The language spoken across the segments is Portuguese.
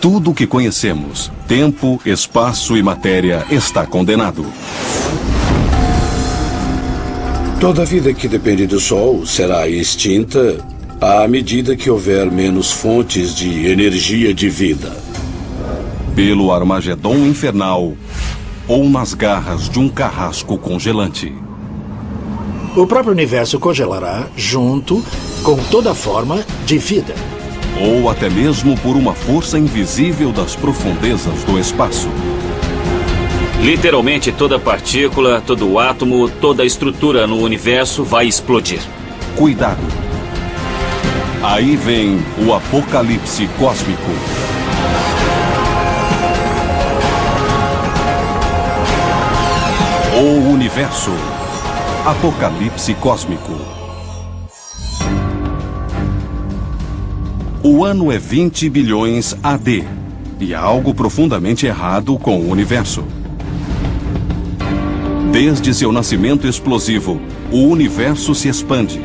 Tudo o que conhecemos, tempo, espaço e matéria, está condenado. Toda vida que depende do Sol será extinta à medida que houver menos fontes de energia de vida. Pelo Armagedon infernal ou nas garras de um carrasco congelante. O próprio universo congelará junto com toda forma de vida. Ou até mesmo por uma força invisível das profundezas do espaço. Literalmente toda partícula, todo átomo, toda estrutura no universo vai explodir. Cuidado! Aí vem o apocalipse cósmico. O universo. Apocalipse cósmico. O ano é 20 bilhões AD. E há algo profundamente errado com o universo. Desde seu nascimento explosivo, o universo se expande,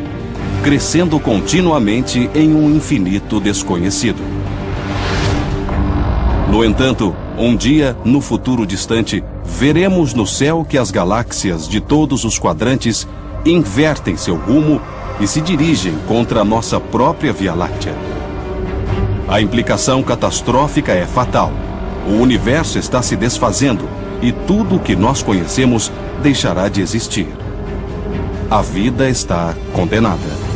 crescendo continuamente em um infinito desconhecido. No entanto, um dia, no futuro distante, veremos no céu que as galáxias de todos os quadrantes invertem seu rumo e se dirigem contra a nossa própria Via Láctea. A implicação catastrófica é fatal. O universo está se desfazendo e tudo o que nós conhecemos deixará de existir. A vida está condenada.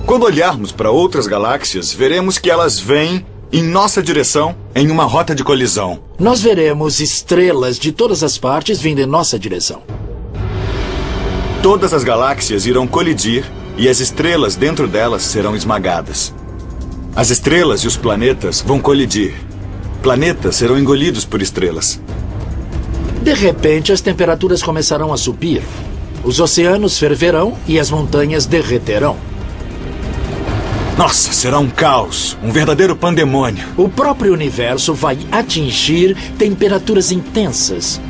Quando olharmos para outras galáxias, veremos que elas vêm em nossa direção em uma rota de colisão. Nós veremos estrelas de todas as partes vindo em nossa direção. Todas as galáxias irão colidir e as estrelas dentro delas serão esmagadas. As estrelas e os planetas vão colidir. Planetas serão engolidos por estrelas. De repente, as temperaturas começarão a subir. Os oceanos ferverão e as montanhas derreterão. Nossa, será um caos, um verdadeiro pandemônio. O próprio universo vai atingir temperaturas intensas.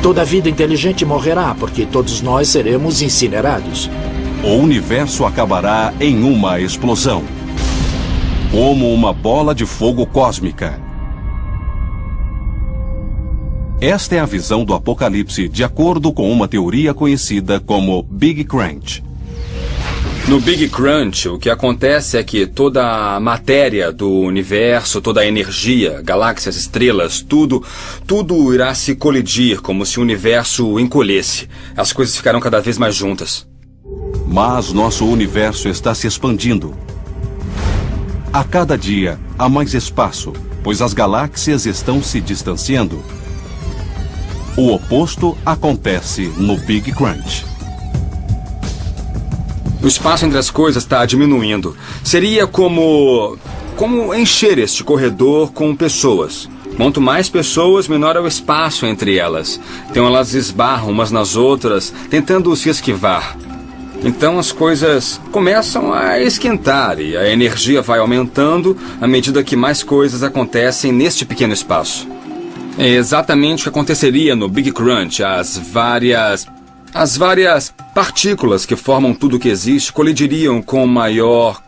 Toda a vida inteligente morrerá, porque todos nós seremos incinerados. O universo acabará em uma explosão. Como uma bola de fogo cósmica. Esta é a visão do Apocalipse, de acordo com uma teoria conhecida como Big Crunch. No Big Crunch, o que acontece é que toda a matéria do universo, toda a energia, galáxias, estrelas, tudo irá se colidir, como se o universo encolhesse. As coisas ficarão cada vez mais juntas. Mas nosso universo está se expandindo. A cada dia, há mais espaço, pois as galáxias estão se distanciando. O oposto acontece no Big Crunch. O espaço entre as coisas está diminuindo. Seria como encher este corredor com pessoas. Quanto mais pessoas, menor é o espaço entre elas. Então elas esbarram umas nas outras, tentando se esquivar. Então as coisas começam a esquentar e a energia vai aumentando à medida que mais coisas acontecem neste pequeno espaço. É exatamente o que aconteceria no Big Crunch. As várias partículas que formam tudo o que existe colidiriam com maior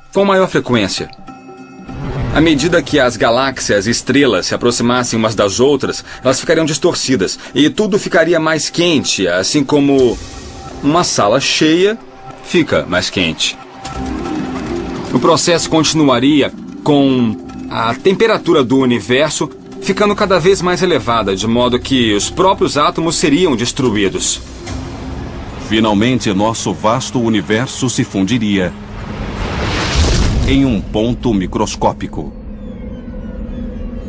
frequência. À medida que as galáxias e estrelas se aproximassem umas das outras, elas ficariam distorcidas e tudo ficaria mais quente, assim como uma sala cheia fica mais quente. O processo continuaria com a temperatura do universo ficando cada vez mais elevada, de modo que os próprios átomos seriam destruídos. Finalmente, nosso vasto universo se fundiria em um ponto microscópico.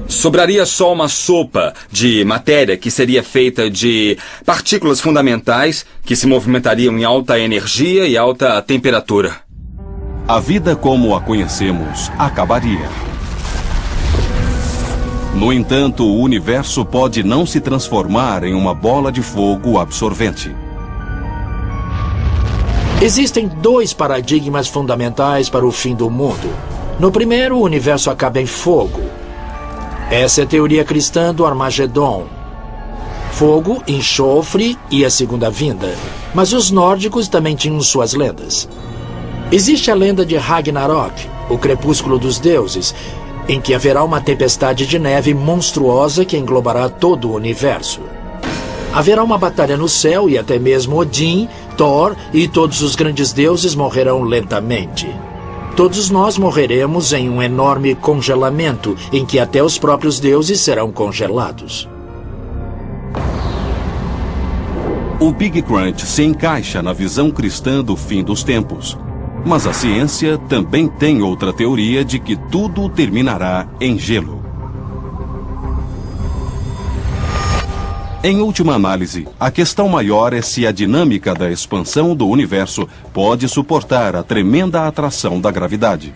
Sobraria só uma sopa de matéria que seria feita de partículas fundamentais que se movimentariam em alta energia e alta temperatura. A vida como a conhecemos acabaria. No entanto, o universo pode não se transformar em uma bola de fogo absorvente. Existem dois paradigmas fundamentais para o fim do mundo. No primeiro, o universo acaba em fogo. Essa é a teoria cristã do Armagedon. Fogo, enxofre e a segunda vinda. Mas os nórdicos também tinham suas lendas. Existe a lenda de Ragnarok, o crepúsculo dos deuses. em que haverá uma tempestade de neve monstruosa que englobará todo o universo. Haverá uma batalha no céu e até mesmo Odin, Thor e todos os grandes deuses morrerão lentamente. Todos nós morreremos em um enorme congelamento, em que até os próprios deuses serão congelados. O Big Crunch se encaixa na visão cristã do fim dos tempos. Mas a ciência também tem outra teoria de que tudo terminará em gelo. Em última análise, a questão maior é se a dinâmica da expansão do universo pode suportar a tremenda atração da gravidade.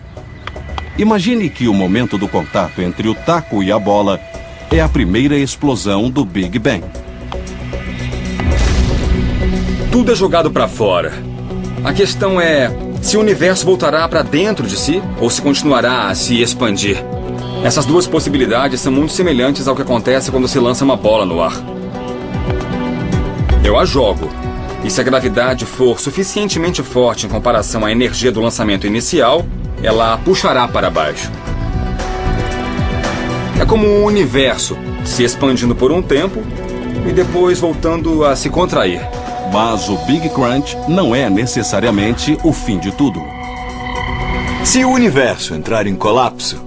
Imagine que o momento do contato entre o taco e a bola é a primeira explosão do Big Bang. Tudo é jogado para fora. A questão é se o universo voltará para dentro de si ou se continuará a se expandir. Essas duas possibilidades são muito semelhantes ao que acontece quando se lança uma bola no ar. Eu a jogo, e se a gravidade for suficientemente forte em comparação à energia do lançamento inicial, ela a puxará para baixo. É como o universo se expandindo por um tempo e depois voltando a se contrair. Mas o Big Crunch não é necessariamente o fim de tudo. Se o universo entrar em colapso,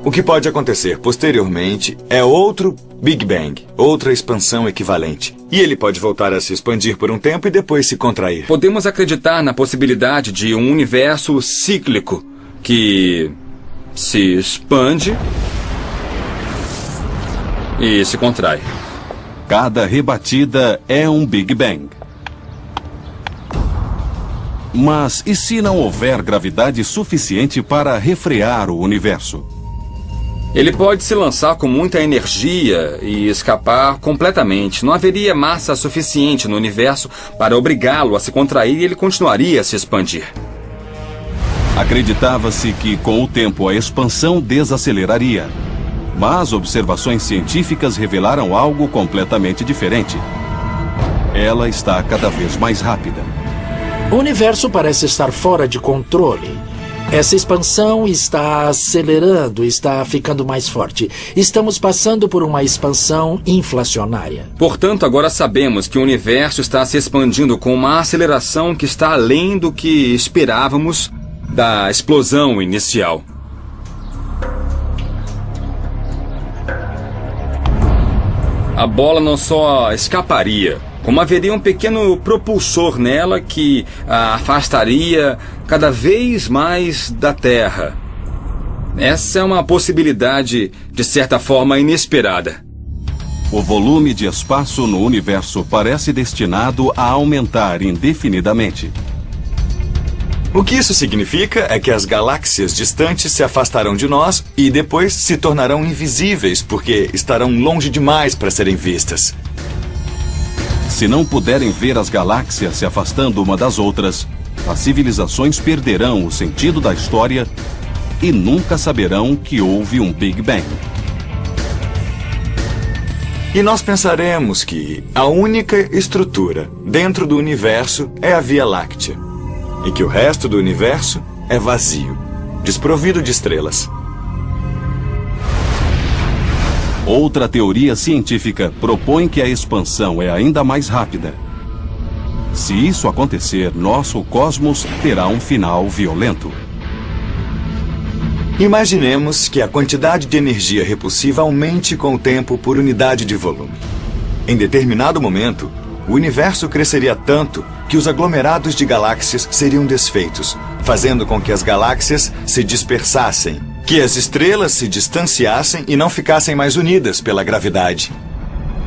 o que pode acontecer posteriormente é outro Big Bang, outra expansão equivalente. E ele pode voltar a se expandir por um tempo e depois se contrair. Podemos acreditar na possibilidade de um universo cíclico que se expande e se contrai. Cada rebatida é um Big Bang. Mas e se não houver gravidade suficiente para refrear o universo? Ele pode se lançar com muita energia e escapar completamente. Não haveria massa suficiente no universo para obrigá-lo a se contrair e ele continuaria a se expandir. Acreditava-se que, com o tempo, a expansão desaceleraria. Mas observações científicas revelaram algo completamente diferente. Ela está cada vez mais rápida. O universo parece estar fora de controle. Essa expansão está acelerando, está ficando mais forte. Estamos passando por uma expansão inflacionária. Portanto, agora sabemos que o universo está se expandindo com uma aceleração que está além do que esperávamos da explosão inicial. A bola não só escaparia, como haveria um pequeno propulsor nela que a afastaria cada vez mais da Terra. Essa é uma possibilidade, de certa forma, inesperada. O volume de espaço no universo parece destinado a aumentar indefinidamente. O que isso significa é que as galáxias distantes se afastarão de nós e depois se tornarão invisíveis porque estarão longe demais para serem vistas. Se não puderem ver as galáxias se afastando uma das outras, as civilizações perderão o sentido da história e nunca saberão que houve um Big Bang. E nós pensaremos que a única estrutura dentro do universo é a Via Láctea e que o resto do universo é vazio, desprovido de estrelas. Outra teoria científica propõe que a expansão é ainda mais rápida. Se isso acontecer, nosso cosmos terá um final violento. Imaginemos que a quantidade de energia repulsiva aumente com o tempo por unidade de volume. Em determinado momento, o universo cresceria tanto que os aglomerados de galáxias seriam desfeitos, fazendo com que as galáxias se dispersassem, que as estrelas se distanciassem e não ficassem mais unidas pela gravidade.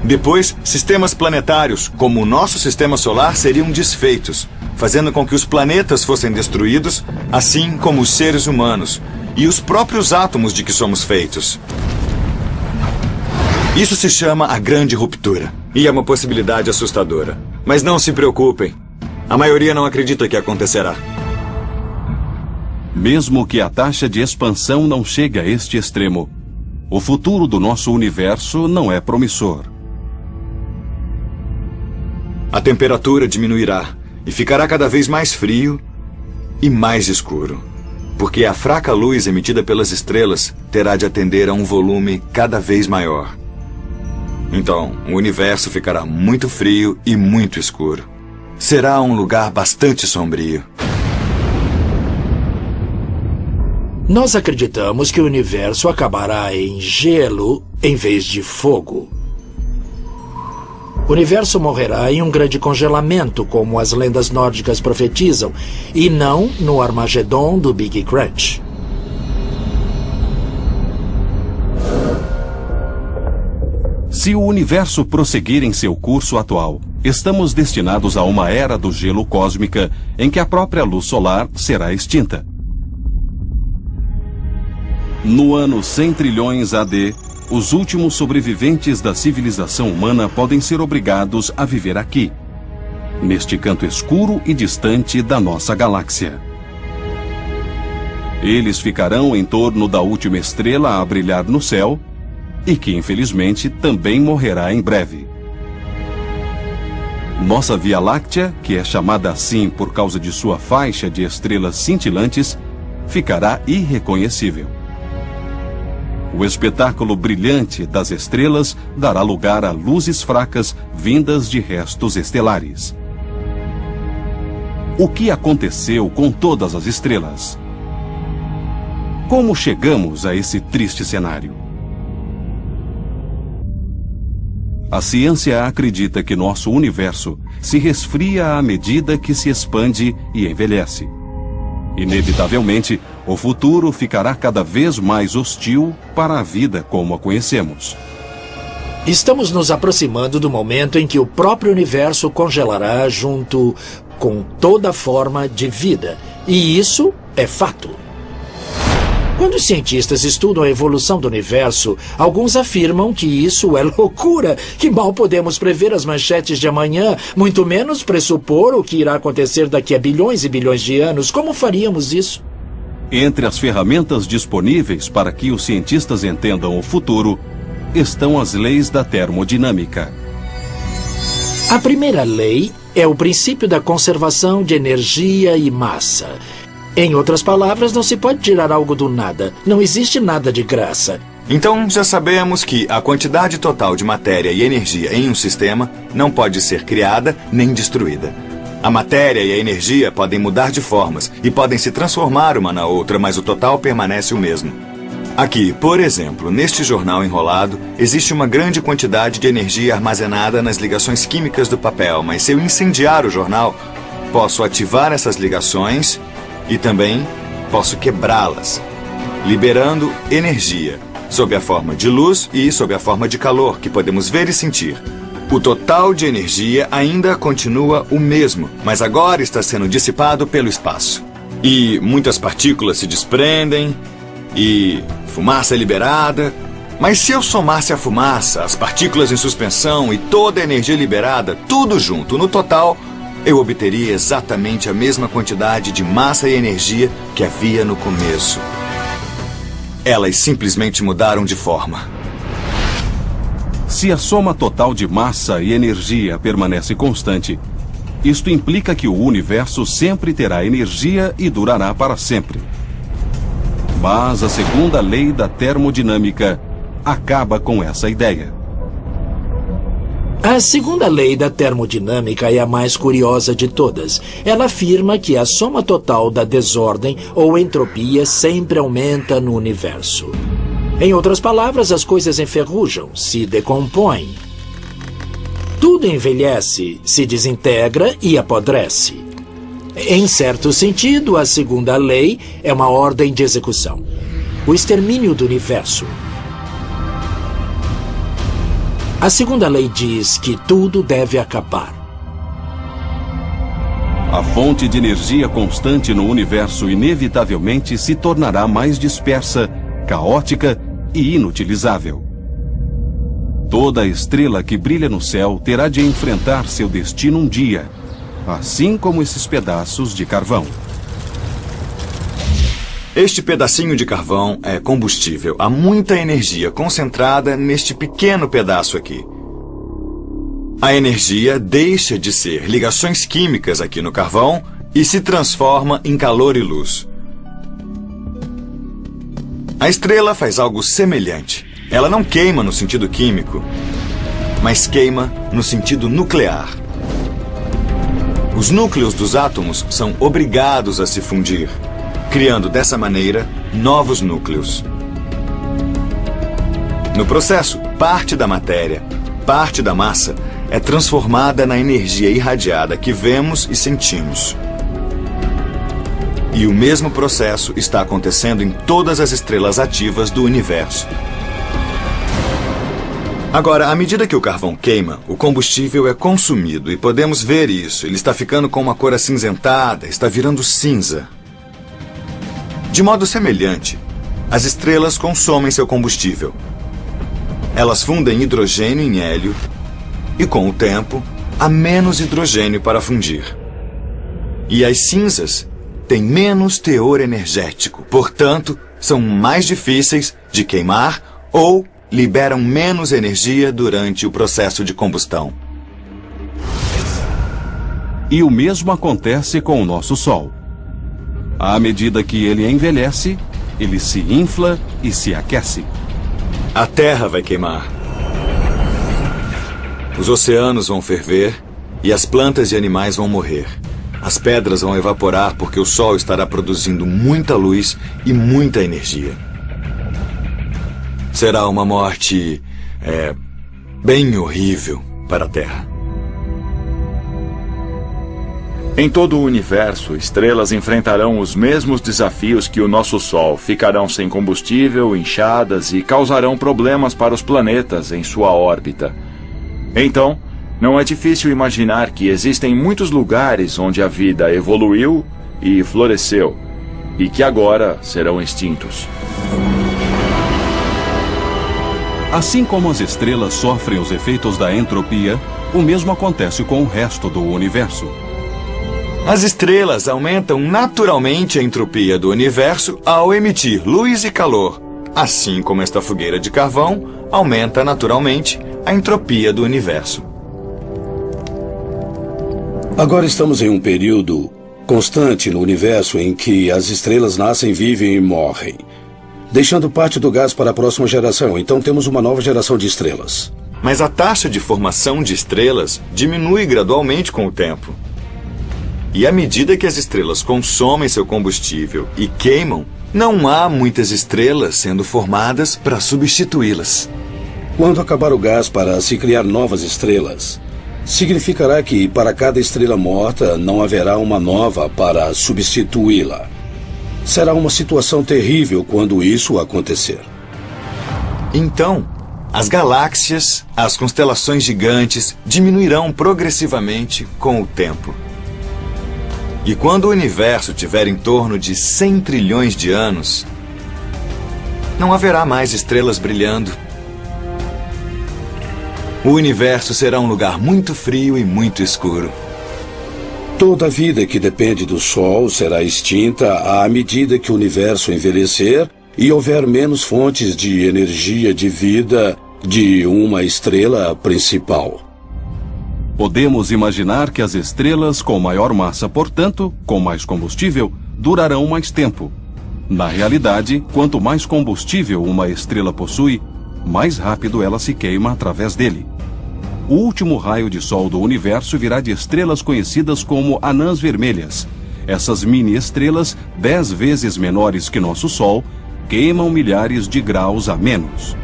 Depois, sistemas planetários, como o nosso sistema solar, seriam desfeitos, fazendo com que os planetas fossem destruídos, assim como os seres humanos e os próprios átomos de que somos feitos. Isso se chama a Grande Ruptura, e é uma possibilidade assustadora. Mas não se preocupem, a maioria não acredita que acontecerá. Mesmo que a taxa de expansão não chegue a este extremo, o futuro do nosso universo não é promissor. A temperatura diminuirá e ficará cada vez mais frio e mais escuro. porque a fraca luz emitida pelas estrelas terá de atender a um volume cada vez maior. Então, o universo ficará muito frio e muito escuro. Será um lugar bastante sombrio. Nós acreditamos que o universo acabará em gelo em vez de fogo. O universo morrerá em um grande congelamento, como as lendas nórdicas profetizam, e não no Armagedon do Big Crunch. Se o universo prosseguir em seu curso atual, estamos destinados a uma era do gelo cósmica em que a própria luz solar será extinta. No ano 100 trilhões AD, os últimos sobreviventes da civilização humana podem ser obrigados a viver aqui, neste canto escuro e distante da nossa galáxia. Eles ficarão em torno da última estrela a brilhar no céu e que, infelizmente, também morrerá em breve. Nossa Via Láctea, que é chamada assim por causa de sua faixa de estrelas cintilantes, ficará irreconhecível. O espetáculo brilhante das estrelas dará lugar a luzes fracas vindas de restos estelares. O que aconteceu com todas as estrelas? Como chegamos a esse triste cenário? A ciência acredita que nosso universo se resfria à medida que se expande e envelhece. Inevitavelmente, o futuro ficará cada vez mais hostil para a vida como a conhecemos. Estamos nos aproximando do momento em que o próprio universo congelará junto com toda forma de vida. E isso é fato. Quando os cientistas estudam a evolução do universo, alguns afirmam que isso é loucura, que mal podemos prever as manchetes de amanhã, muito menos pressupor o que irá acontecer daqui a bilhões e bilhões de anos. Como faríamos isso? Entre as ferramentas disponíveis para que os cientistas entendam o futuro, estão as leis da termodinâmica. A primeira lei é o princípio da conservação de energia e massa. Em outras palavras, não se pode tirar algo do nada. Não existe nada de graça. Então, já sabemos que a quantidade total de matéria e energia em um sistema não pode ser criada nem destruída. A matéria e a energia podem mudar de formas e podem se transformar uma na outra, mas o total permanece o mesmo. Aqui, por exemplo, neste jornal enrolado, existe uma grande quantidade de energia armazenada nas ligações químicas do papel, mas se eu incendiar o jornal, posso ativar essas ligações e também posso quebrá-las, liberando energia, sob a forma de luz e sob a forma de calor, que podemos ver e sentir. O total de energia ainda continua o mesmo, mas agora está sendo dissipado pelo espaço. E muitas partículas se desprendem, e fumaça é liberada. Mas se eu somasse a fumaça, as partículas em suspensão e toda a energia liberada, tudo junto, no total, eu obteria exatamente a mesma quantidade de massa e energia que havia no começo. Elas simplesmente mudaram de forma. Se a soma total de massa e energia permanece constante, isto implica que o universo sempre terá energia e durará para sempre. Mas a segunda lei da termodinâmica acaba com essa ideia. A segunda lei da termodinâmica é a mais curiosa de todas. Ela afirma que a soma total da desordem ou entropia sempre aumenta no universo. Em outras palavras, as coisas enferrujam, se decompõem. Tudo envelhece, se desintegra e apodrece. Em certo sentido, a segunda lei é uma ordem de execução. O extermínio do universo. A segunda lei diz que tudo deve acabar. A fonte de energia constante no universo inevitavelmente se tornará mais dispersa, caótica e inutilizável. Toda estrela que brilha no céu terá de enfrentar seu destino um dia, assim como esses pedaços de carvão. Este pedacinho de carvão é combustível. Há muita energia concentrada neste pequeno pedaço aqui. A energia deixa de ser ligações químicas aqui no carvão e se transforma em calor e luz. A estrela faz algo semelhante. Ela não queima no sentido químico, mas queima no sentido nuclear. Os núcleos dos átomos são obrigados a se fundir, criando dessa maneira novos núcleos. No processo, parte da matéria, parte da massa, é transformada na energia irradiada que vemos e sentimos. E o mesmo processo está acontecendo em todas as estrelas ativas do universo. Agora, à medida que o carvão queima, o combustível é consumido e podemos ver isso. Ele está ficando com uma cor acinzentada, está virando cinza. De modo semelhante, as estrelas consomem seu combustível. Elas fundem hidrogênio em hélio e, com o tempo, há menos hidrogênio para fundir. E as cinzas têm menos teor energético, portanto, são mais difíceis de queimar ou liberam menos energia durante o processo de combustão. E o mesmo acontece com o nosso Sol. À medida que ele envelhece, ele se infla e se aquece. A Terra vai queimar. Os oceanos vão ferver e as plantas e animais vão morrer. As pedras vão evaporar porque o Sol estará produzindo muita luz e muita energia. Será uma morte, bem horrível para a Terra. Em todo o universo, estrelas enfrentarão os mesmos desafios que o nosso Sol. Ficarão sem combustível, inchadas e causarão problemas para os planetas em sua órbita. Então, não é difícil imaginar que existem muitos lugares onde a vida evoluiu e floresceu, e que agora serão extintos. Assim como as estrelas sofrem os efeitos da entropia, o mesmo acontece com o resto do universo. As estrelas aumentam naturalmente a entropia do universo ao emitir luz e calor, assim como esta fogueira de carvão aumenta naturalmente a entropia do universo. Agora estamos em um período constante no universo em que as estrelas nascem, vivem e morrem, deixando parte do gás para a próxima geração. Então temos uma nova geração de estrelas. Mas a taxa de formação de estrelas diminui gradualmente com o tempo. E à medida que as estrelas consomem seu combustível e queimam, não há muitas estrelas sendo formadas para substituí-las. Quando acabar o gás para se criar novas estrelas, significará que para cada estrela morta não haverá uma nova para substituí-la. Será uma situação terrível quando isso acontecer. Então, as galáxias, as constelações gigantes diminuirão progressivamente com o tempo. E quando o universo tiver em torno de 100 trilhões de anos, não haverá mais estrelas brilhando. O universo será um lugar muito frio e muito escuro. Toda a vida que depende do Sol será extinta à medida que o universo envelhecer e houver menos fontes de energia de vida de uma estrela principal. Podemos imaginar que as estrelas com maior massa, portanto, com mais combustível, durarão mais tempo. Na realidade, quanto mais combustível uma estrela possui, mais rápido ela se queima através dele. O último raio de sol do universo virá de estrelas conhecidas como anãs vermelhas. Essas mini-estrelas, 10 vezes menores que nosso Sol, queimam milhares de graus a menos.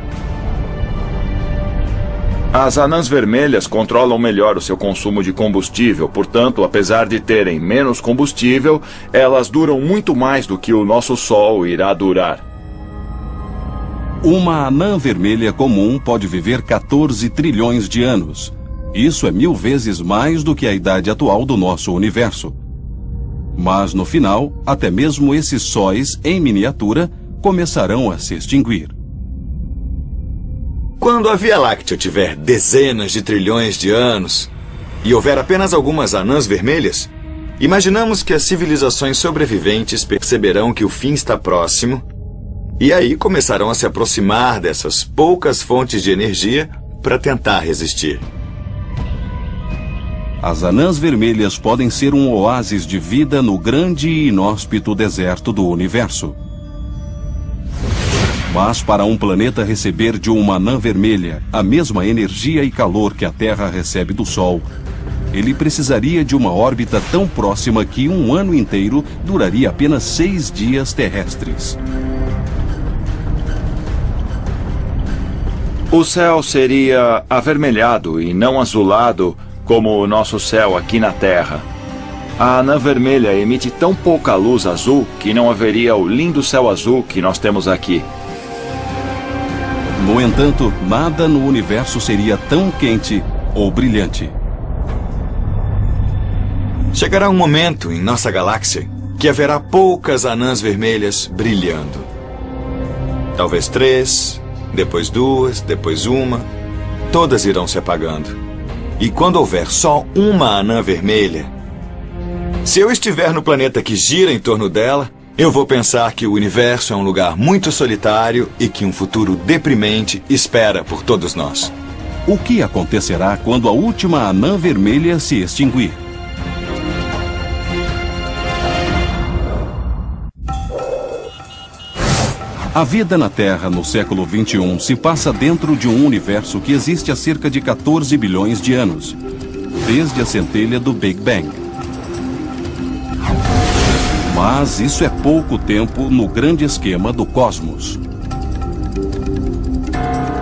As anãs vermelhas controlam melhor o seu consumo de combustível, portanto, apesar de terem menos combustível, elas duram muito mais do que o nosso Sol irá durar. Uma anã vermelha comum pode viver 14 trilhões de anos. Isso é 1000 vezes mais do que a idade atual do nosso universo. Mas no final, até mesmo esses sóis, em miniatura, começarão a se extinguir. Quando a Via Láctea tiver dezenas de trilhões de anos e houver apenas algumas anãs vermelhas, imaginamos que as civilizações sobreviventes perceberão que o fim está próximo e aí começarão a se aproximar dessas poucas fontes de energia para tentar resistir. As anãs vermelhas podem ser um oásis de vida no grande e inóspito deserto do universo. Mas para um planeta receber de uma anã vermelha a mesma energia e calor que a Terra recebe do Sol, ele precisaria de uma órbita tão próxima que um ano inteiro duraria apenas 6 dias terrestres. O céu seria avermelhado e não azulado como o nosso céu aqui na Terra. A anã vermelha emite tão pouca luz azul que não haveria o lindo céu azul que nós temos aqui. No entanto, nada no universo seria tão quente ou brilhante. Chegará um momento em nossa galáxia que haverá poucas anãs vermelhas brilhando. Talvez 3, depois 2, depois 1. Todas irão se apagando. E quando houver só uma anã vermelha, se eu estiver no planeta que gira em torno dela, eu vou pensar que o universo é um lugar muito solitário e que um futuro deprimente espera por todos nós. O que acontecerá quando a última anã vermelha se extinguir? A vida na Terra no século XXI se passa dentro de um universo que existe há cerca de 14 bilhões de anos, desde a centelha do Big Bang. Mas isso é pouco tempo no grande esquema do cosmos.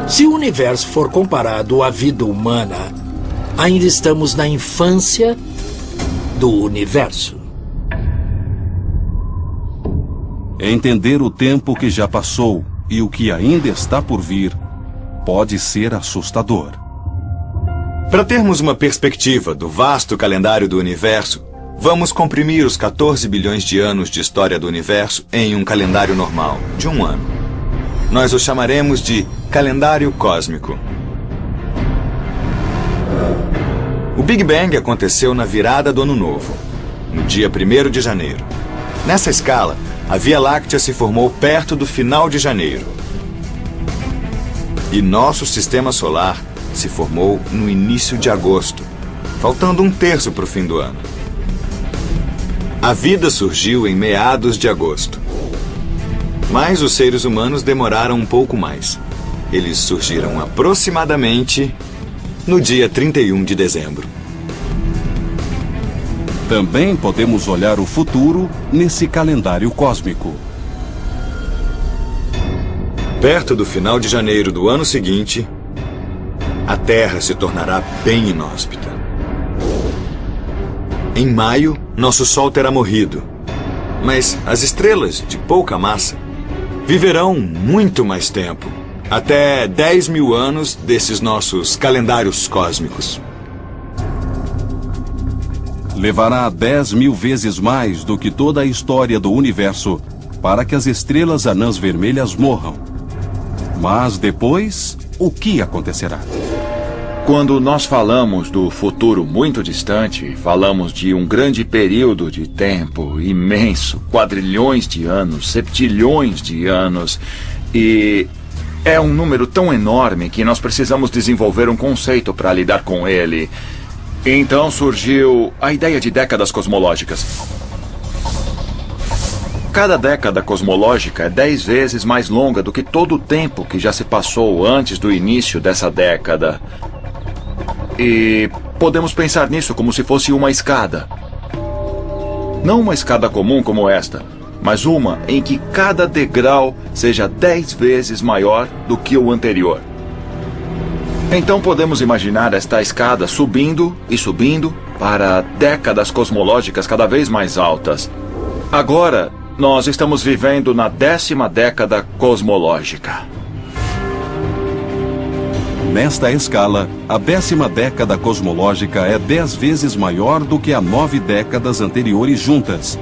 Se o universo for comparado à vida humana, ainda estamos na infância do universo. Entender o tempo que já passou e o que ainda está por vir pode ser assustador. Para termos uma perspectiva do vasto calendário do universo, vamos comprimir os 14 bilhões de anos de história do universo em um calendário normal, de um ano. Nós o chamaremos de calendário cósmico. O Big Bang aconteceu na virada do Ano Novo, no dia 1º de janeiro. Nessa escala, a Via Láctea se formou perto do final de janeiro. E nosso sistema solar se formou no início de agosto, faltando 1/3 para o fim do ano. A vida surgiu em meados de agosto. Mas os seres humanos demoraram um pouco mais. Eles surgiram aproximadamente no dia 31 de dezembro. Também podemos olhar o futuro nesse calendário cósmico. Perto do final de janeiro do ano seguinte, a Terra se tornará bem inóspita. Em maio, nosso Sol terá morrido. Mas as estrelas de pouca massa viverão muito mais tempo, até 10 mil anos desses nossos calendários cósmicos. Levará 10 mil vezes mais do que toda a história do universo para que as estrelas anãs vermelhas morram. Mas depois, o que acontecerá? Quando nós falamos do futuro muito distante, falamos de um grande período de tempo imenso, quadrilhões de anos, septilhões de anos, e é um número tão enorme que nós precisamos desenvolver um conceito para lidar com ele. Então surgiu a ideia de décadas cosmológicas. Cada década cosmológica é 10 vezes mais longa do que todo o tempo que já se passou antes do início dessa década. E podemos pensar nisso como se fosse uma escada. Não uma escada comum como esta, mas uma em que cada degrau seja 10 vezes maior do que o anterior. Então podemos imaginar esta escada subindo e subindo para décadas cosmológicas cada vez mais altas. Agora, nós estamos vivendo na 10ª década cosmológica. Nesta escala, a 10ª década cosmológica é 10 vezes maior do que as 9 décadas anteriores juntas,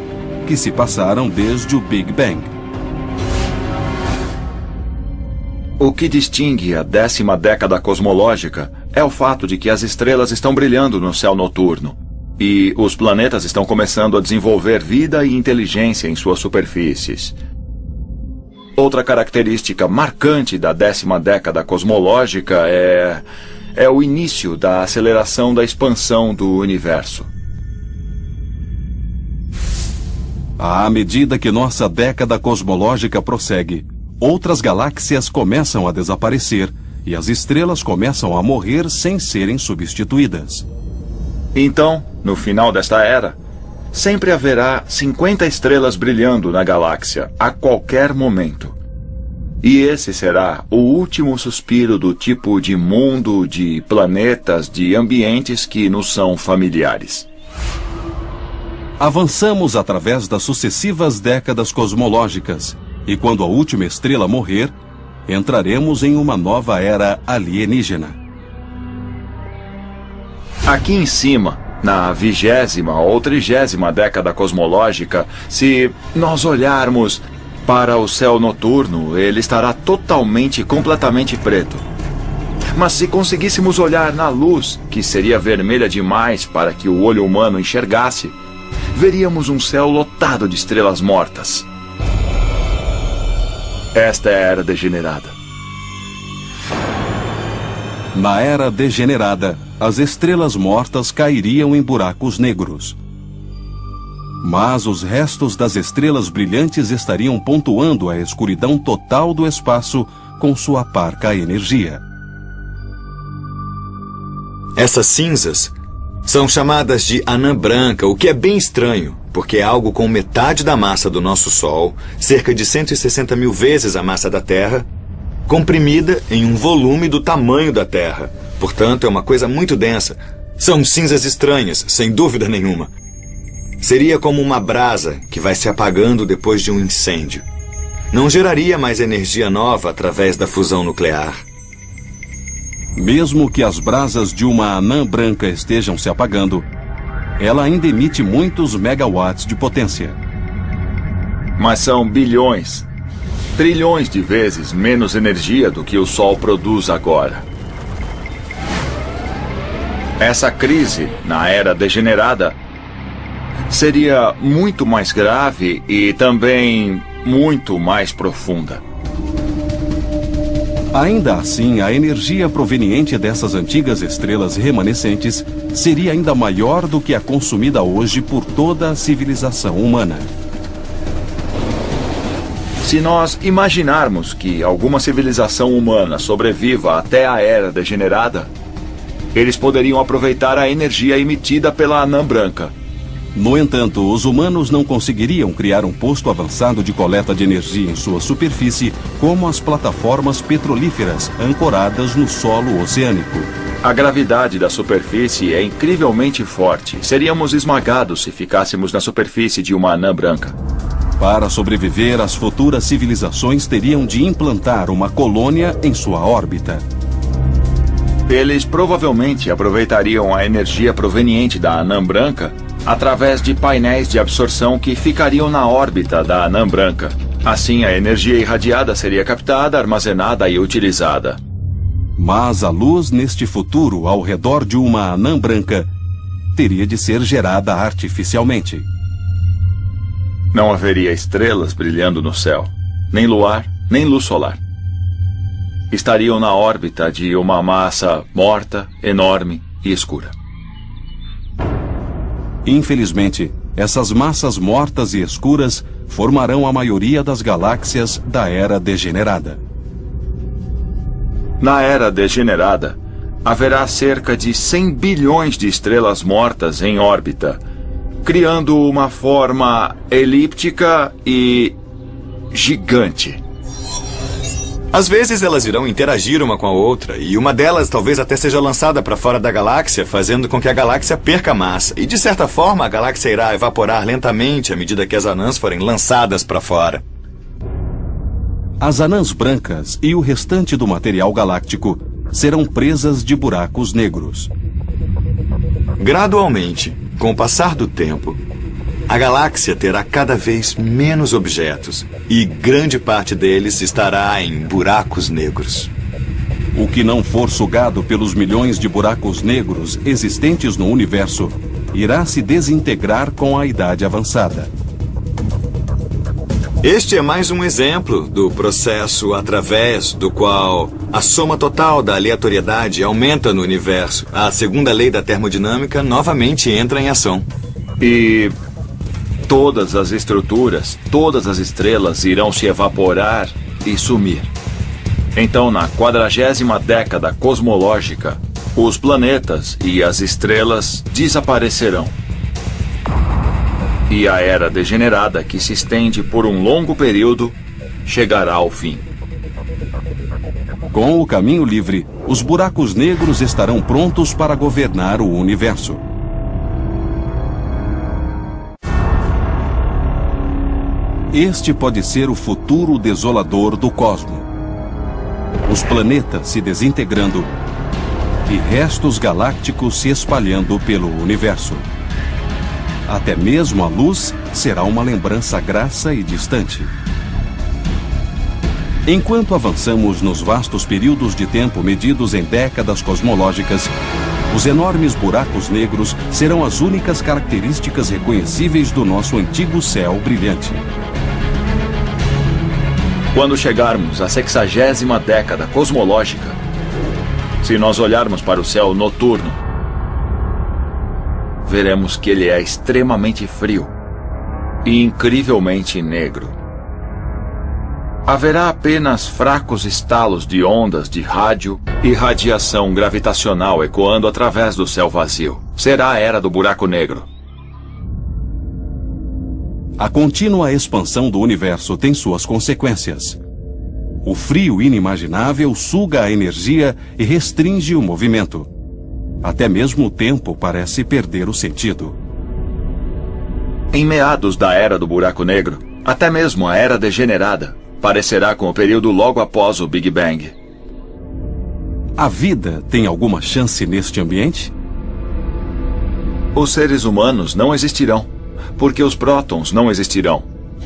que se passaram desde o Big Bang. O que distingue a 10ª década cosmológica é o fato de que as estrelas estão brilhando no céu noturno e os planetas estão começando a desenvolver vida e inteligência em suas superfícies. Outra característica marcante da 10ª década cosmológica é o início da aceleração da expansão do universo. À medida que nossa década cosmológica prossegue, outras galáxias começam a desaparecer e as estrelas começam a morrer sem serem substituídas. Então, no final desta era, sempre haverá 50 estrelas brilhando na galáxia, a qualquer momento. E esse será o último suspiro do tipo de mundo, de planetas, de ambientes que nos são familiares. Avançamos através das sucessivas décadas cosmológicas, e quando a última estrela morrer, entraremos em uma nova era alienígena. Aqui em cima, na 20ª ou 30ª década cosmológica, se nós olharmos para o céu noturno, ele estará completamente preto. Mas se conseguíssemos olhar na luz, que seria vermelha demais para que o olho humano enxergasse, veríamos um céu lotado de estrelas mortas. Esta é a Era Degenerada. Na Era Degenerada, as estrelas mortas cairiam em buracos negros. Mas os restos das estrelas brilhantes estariam pontuando a escuridão total do espaço com sua parca energia. Essas cinzas são chamadas de anã branca, o que é bem estranho, porque é algo com metade da massa do nosso Sol, cerca de 160 mil vezes a massa da Terra, comprimida em um volume do tamanho da Terra. Portanto, é uma coisa muito densa. São cinzas estranhas, sem dúvida nenhuma. Seria como uma brasa que vai se apagando depois de um incêndio. Não geraria mais energia nova através da fusão nuclear. Mesmo que as brasas de uma anã branca estejam se apagando, ela ainda emite muitos megawatts de potência. Mas são bilhões, trilhões de vezes menos energia do que o Sol produz agora. Essa crise, na Era Degenerada, seria muito mais grave e também muito mais profunda. Ainda assim, a energia proveniente dessas antigas estrelas remanescentes seria ainda maior do que a consumida hoje por toda a civilização humana. Se nós imaginarmos que alguma civilização humana sobreviva até a Era Degenerada, eles poderiam aproveitar a energia emitida pela anã branca. No entanto, os humanos não conseguiriam criar um posto avançado de coleta de energia em sua superfície como as plataformas petrolíferas ancoradas no solo oceânico. A gravidade da superfície é incrivelmente forte. Seríamos esmagados se ficássemos na superfície de uma anã branca. Para sobreviver, as futuras civilizações teriam de implantar uma colônia em sua órbita. Eles provavelmente aproveitariam a energia proveniente da anã branca através de painéis de absorção que ficariam na órbita da anã branca. Assim, a energia irradiada seria captada, armazenada e utilizada. Mas a luz neste futuro, ao redor de uma anã branca, teria de ser gerada artificialmente. Não haveria estrelas brilhando no céu, nem luar, nem luz solar. Estariam na órbita de uma massa morta, enorme e escura. Infelizmente, essas massas mortas e escuras formarão a maioria das galáxias da Era Degenerada. Na Era Degenerada, haverá cerca de 100 bilhões de estrelas mortas em órbita, criando uma forma elíptica e gigante. Às vezes elas irão interagir uma com a outra, e uma delas talvez até seja lançada para fora da galáxia, fazendo com que a galáxia perca massa. E de certa forma, a galáxia irá evaporar lentamente à medida que as anãs forem lançadas para fora. As anãs brancas e o restante do material galáctico serão presas de buracos negros. Gradualmente, com o passar do tempo, a galáxia terá cada vez menos objetos e grande parte deles estará em buracos negros. O que não for sugado pelos milhões de buracos negros existentes no universo irá se desintegrar com a idade avançada. Este é mais um exemplo do processo através do qual a soma total da aleatoriedade aumenta no universo. A segunda lei da termodinâmica novamente entra em ação. E todas as estruturas, todas as estrelas irão se evaporar e sumir. Então, na 40ª década cosmológica, os planetas e as estrelas desaparecerão. E a era degenerada, que se estende por um longo período, chegará ao fim. Com o caminho livre, os buracos negros estarão prontos para governar o universo. Este pode ser o futuro desolador do cosmos. Os planetas se desintegrando e restos galácticos se espalhando pelo universo. Até mesmo a luz será uma lembrança grassa e distante. Enquanto avançamos nos vastos períodos de tempo medidos em décadas cosmológicas, os enormes buracos negros serão as únicas características reconhecíveis do nosso antigo céu brilhante. Quando chegarmos à 60ª década cosmológica, se nós olharmos para o céu noturno, veremos que ele é extremamente frio e incrivelmente negro. Haverá apenas fracos estalos de ondas de rádio e radiação gravitacional ecoando através do céu vazio. Será a era do buraco negro. A contínua expansão do universo tem suas consequências. O frio inimaginável suga a energia e restringe o movimento. Até mesmo o tempo parece perder o sentido. Em meados da era do buraco negro, até mesmo a era degenerada parecerá com o período logo após o Big Bang. A vida tem alguma chance neste ambiente? Os seres humanos não existirão, porque os prótons não existirão.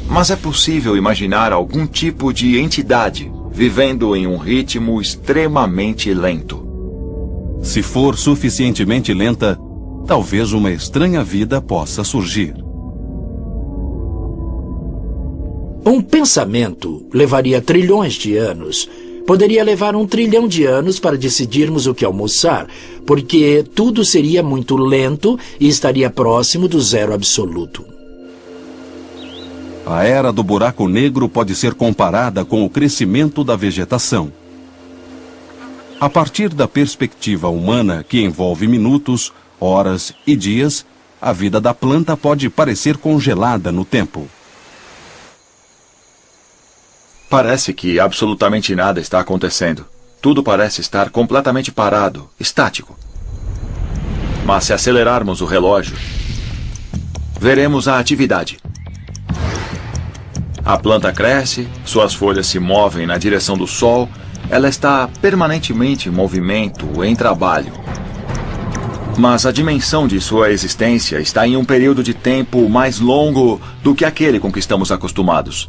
Mas é possível imaginar algum tipo de entidade vivendo em um ritmo extremamente lento. Se for suficientemente lenta, talvez uma estranha vida possa surgir. Um pensamento levaria trilhões de anos. Poderia levar 1 trilhão de anos para decidirmos o que almoçar, porque tudo seria muito lento e estaria próximo do zero absoluto. A era do buraco negro pode ser comparada com o crescimento da vegetação. A partir da perspectiva humana, que envolve minutos, horas e dias, a vida da planta pode parecer congelada no tempo. Parece que absolutamente nada está acontecendo. Tudo parece estar completamente parado, estático. Mas se acelerarmos o relógio, veremos a atividade. A planta cresce, suas folhas se movem na direção do sol, ela está permanentemente em movimento, em trabalho. Mas a dimensão de sua existência está em um período de tempo mais longo do que aquele com que estamos acostumados.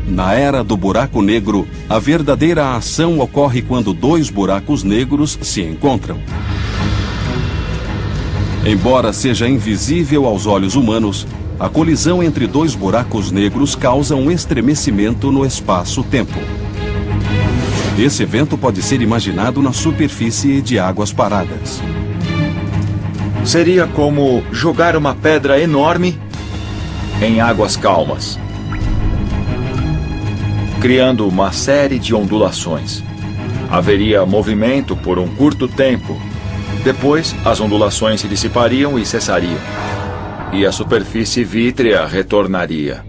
Na era do buraco negro, a verdadeira ação ocorre quando 2 buracos negros se encontram. Embora seja invisível aos olhos humanos, a colisão entre 2 buracos negros causa um estremecimento no espaço-tempo. Esse evento pode ser imaginado na superfície de águas paradas. Seria como jogar uma pedra enorme em águas calmas, criando uma série de ondulações. Haveria movimento por um curto tempo. Depois, as ondulações se dissipariam e cessariam. E a superfície vítrea retornaria.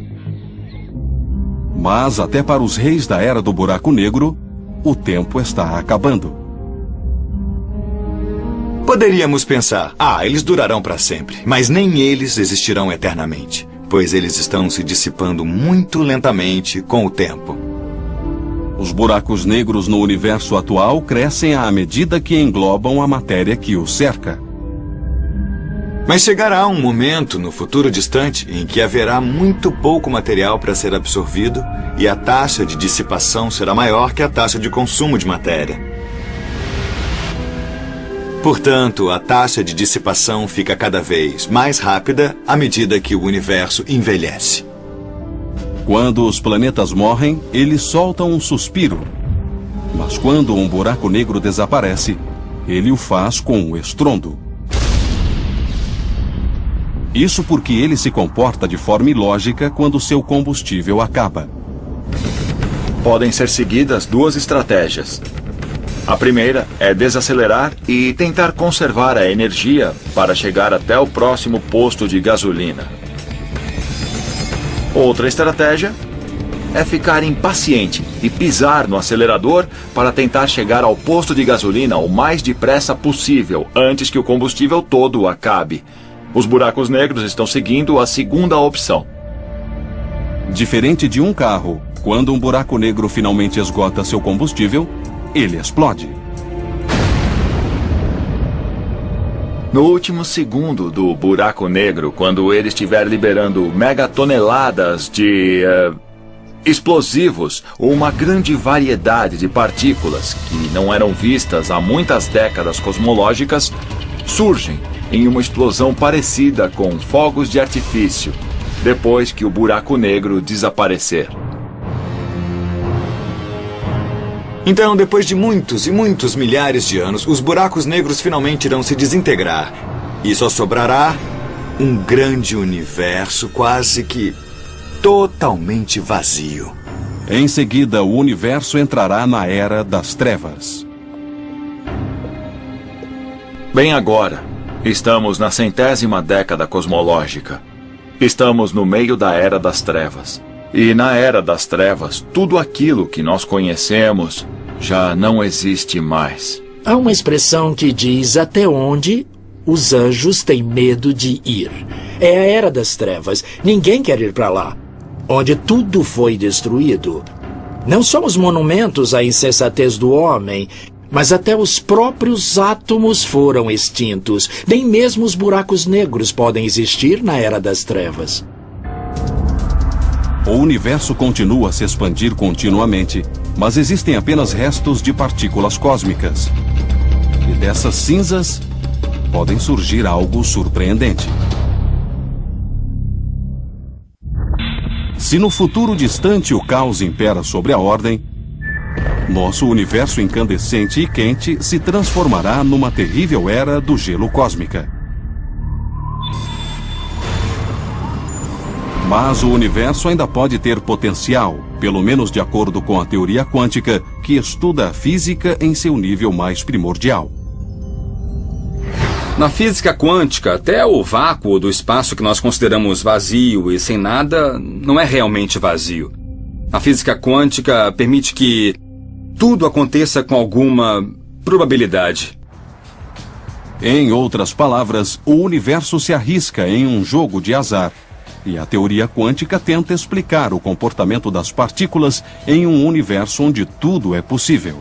Mas até para os reis da era do buraco negro, o tempo está acabando. Poderíamos pensar, eles durarão para sempre, mas nem eles existirão eternamente, pois eles estão se dissipando muito lentamente com o tempo. Os buracos negros no universo atual crescem à medida que englobam a matéria que os cerca. Mas chegará um momento no futuro distante em que haverá muito pouco material para ser absorvido e a taxa de dissipação será maior que a taxa de consumo de matéria. Portanto, a taxa de dissipação fica cada vez mais rápida à medida que o universo envelhece. Quando os planetas morrem, eles soltam um suspiro. Mas quando um buraco negro desaparece, ele o faz com um estrondo. Isso porque ele se comporta de forma ilógica quando seu combustível acaba. Podem ser seguidas duas estratégias. A primeira é desacelerar e tentar conservar a energia para chegar até o próximo posto de gasolina. Outra estratégia é ficar impaciente e pisar no acelerador para tentar chegar ao posto de gasolina o mais depressa possível, antes que o combustível todo acabe. Os buracos negros estão seguindo a segunda opção. Diferente de um carro, quando um buraco negro finalmente esgota seu combustível, ele explode. No último segundo do buraco negro, quando ele estiver liberando megatoneladas de explosivos ou uma grande variedade de partículas que não eram vistas há muitas décadas cosmológicas, surgem em uma explosão parecida com fogos de artifício, depois que o buraco negro desaparecer. Então, depois de muitos e muitos milhares de anos, os buracos negros finalmente irão se desintegrar. E só sobrará um grande universo quase que totalmente vazio. Em seguida, o universo entrará na Era das Trevas. Bem agora, estamos na 100ª década cosmológica. Estamos no meio da Era das Trevas. E na Era das Trevas, tudo aquilo que nós conhecemos já não existe mais. Há uma expressão que diz até onde os anjos têm medo de ir. É a Era das Trevas. Ninguém quer ir para lá, onde tudo foi destruído. Não só os monumentos à insensatez do homem, mas até os próprios átomos foram extintos. Nem mesmo os buracos negros podem existir na Era das Trevas. O universo continua a se expandir continuamente, mas existem apenas restos de partículas cósmicas. E dessas cinzas podem surgir algo surpreendente. Se no futuro distante o caos impera sobre a ordem, nosso universo incandescente e quente se transformará numa terrível era do gelo cósmica. Mas o universo ainda pode ter potencial, pelo menos de acordo com a teoria quântica, que estuda a física em seu nível mais primordial. Na física quântica, até o vácuo do espaço que nós consideramos vazio e sem nada não é realmente vazio. A física quântica permite que tudo aconteça com alguma probabilidade. Em outras palavras, o universo se arrisca em um jogo de azar. E a teoria quântica tenta explicar o comportamento das partículas em um universo onde tudo é possível.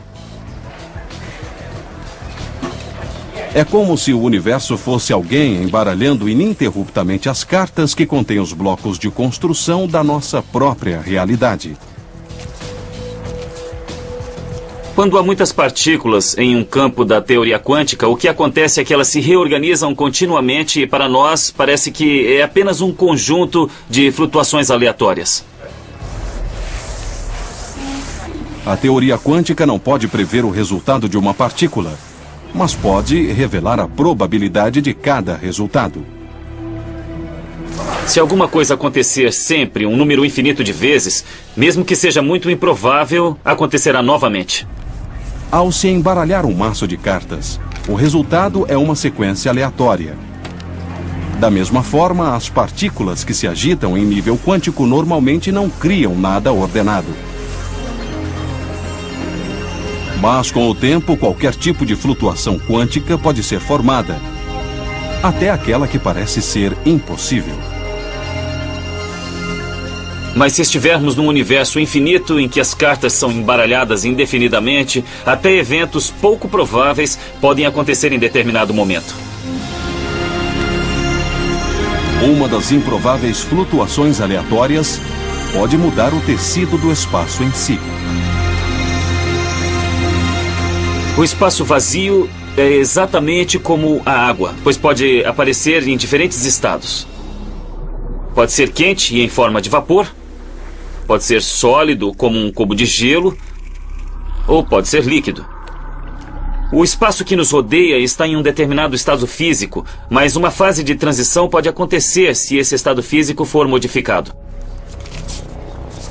É como se o universo fosse alguém embaralhando ininterruptamente as cartas que contêm os blocos de construção da nossa própria realidade. Quando há muitas partículas em um campo da teoria quântica, o que acontece é que elas se reorganizam continuamente e para nós parece que é apenas um conjunto de flutuações aleatórias. A teoria quântica não pode prever o resultado de uma partícula, mas pode revelar a probabilidade de cada resultado. Se alguma coisa acontecer sempre um número infinito de vezes, mesmo que seja muito improvável, acontecerá novamente. Ao se embaralhar um maço de cartas, o resultado é uma sequência aleatória. Da mesma forma, as partículas que se agitam em nível quântico normalmente não criam nada ordenado. Mas com o tempo, qualquer tipo de flutuação quântica pode ser formada, até aquela que parece ser impossível. Mas se estivermos num universo infinito em que as cartas são embaralhadas indefinidamente, até eventos pouco prováveis podem acontecer em determinado momento. Uma das improváveis flutuações aleatórias pode mudar o tecido do espaço em si. O espaço vazio é exatamente como a água, pois pode aparecer em diferentes estados. Pode ser quente e em forma de vapor, pode ser sólido como um cubo de gelo, ou pode ser líquido. O espaço que nos rodeia está em um determinado estado físico, mas uma fase de transição pode acontecer se esse estado físico for modificado.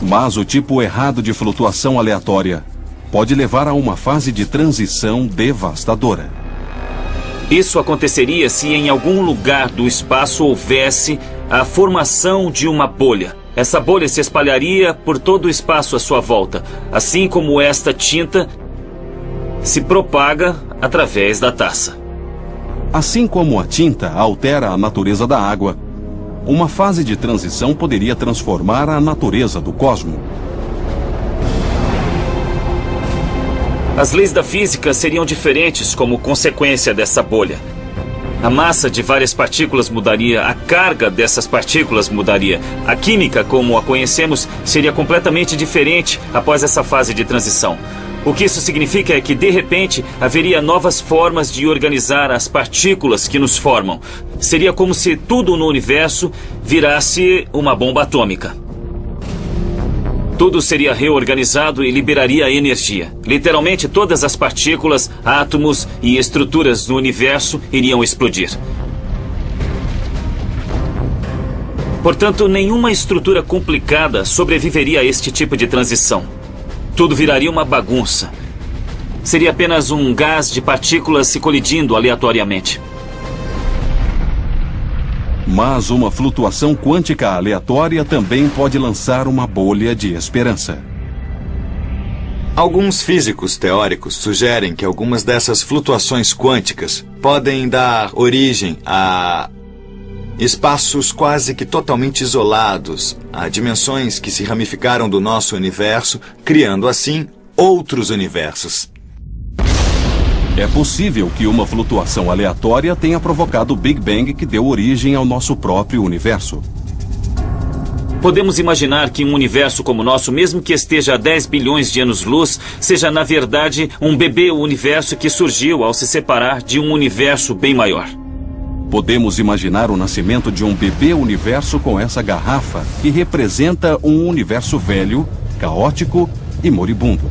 Mas o tipo errado de flutuação aleatória pode levar a uma fase de transição devastadora. Isso aconteceria se em algum lugar do espaço houvesse a formação de uma bolha. Essa bolha se espalharia por todo o espaço à sua volta, assim como esta tinta se propaga através da taça. Assim como a tinta altera a natureza da água, uma fase de transição poderia transformar a natureza do cosmos. As leis da física seriam diferentes como consequência dessa bolha. A massa de várias partículas mudaria, a carga dessas partículas mudaria. A química, como a conhecemos, seria completamente diferente após essa fase de transição. O que isso significa é que, de repente, haveria novas formas de organizar as partículas que nos formam. Seria como se tudo no universo virasse uma bomba atômica. Tudo seria reorganizado e liberaria energia. Literalmente, todas as partículas, átomos e estruturas do universo iriam explodir. Portanto, nenhuma estrutura complicada sobreviveria a este tipo de transição. Tudo viraria uma bagunça. Seria apenas um gás de partículas se colidindo aleatoriamente. Mas uma flutuação quântica aleatória também pode lançar uma bolha de esperança. Alguns físicos teóricos sugerem que algumas dessas flutuações quânticas podem dar origem a espaços quase que totalmente isolados, a dimensões que se ramificaram do nosso universo, criando assim outros universos. É possível que uma flutuação aleatória tenha provocado o Big Bang que deu origem ao nosso próprio universo. Podemos imaginar que um universo como o nosso, mesmo que esteja a 10 bilhões de anos-luz, seja na verdade um bebê universo que surgiu ao se separar de um universo bem maior. Podemos imaginar o nascimento de um bebê universo com essa garrafa que representa um universo velho, caótico e moribundo.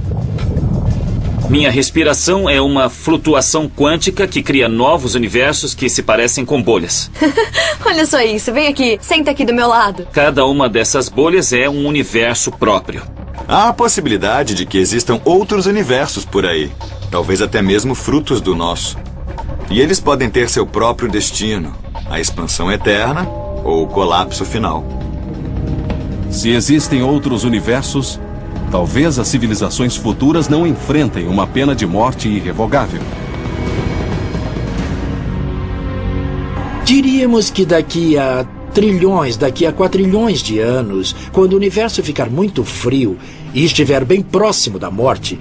Minha respiração é uma flutuação quântica que cria novos universos que se parecem com bolhas. Olha só isso, vem aqui, senta aqui do meu lado. Cada uma dessas bolhas é um universo próprio. Há a possibilidade de que existam outros universos por aí, talvez até mesmo frutos do nosso. E eles podem ter seu próprio destino, a expansão eterna ou o colapso final. Se existem outros universos, talvez as civilizações futuras não enfrentem uma pena de morte irrevogável. Diríamos que daqui a quatrilhões de anos, quando o universo ficar muito frio e estiver bem próximo da morte,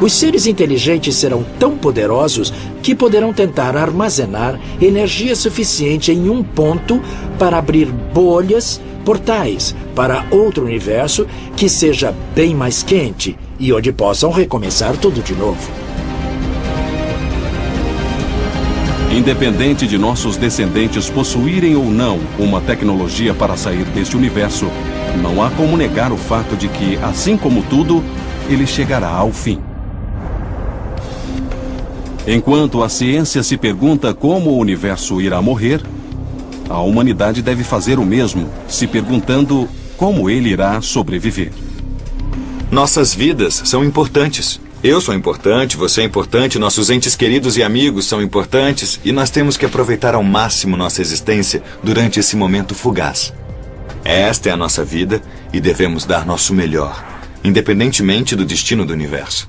os seres inteligentes serão tão poderosos que poderão tentar armazenar energia suficiente em um ponto para abrir bolhas, portais, para outro universo que seja bem mais quente e onde possam recomeçar tudo de novo. Independente de nossos descendentes possuírem ou não uma tecnologia para sair deste universo, não há como negar o fato de que, assim como tudo, ele chegará ao fim. Enquanto a ciência se pergunta como o universo irá morrer, a humanidade deve fazer o mesmo, se perguntando como ele irá sobreviver. Nossas vidas são importantes. Eu sou importante, você é importante, nossos entes queridos e amigos são importantes e nós temos que aproveitar ao máximo nossa existência durante esse momento fugaz. Esta é a nossa vida e devemos dar nosso melhor, independentemente do destino do universo.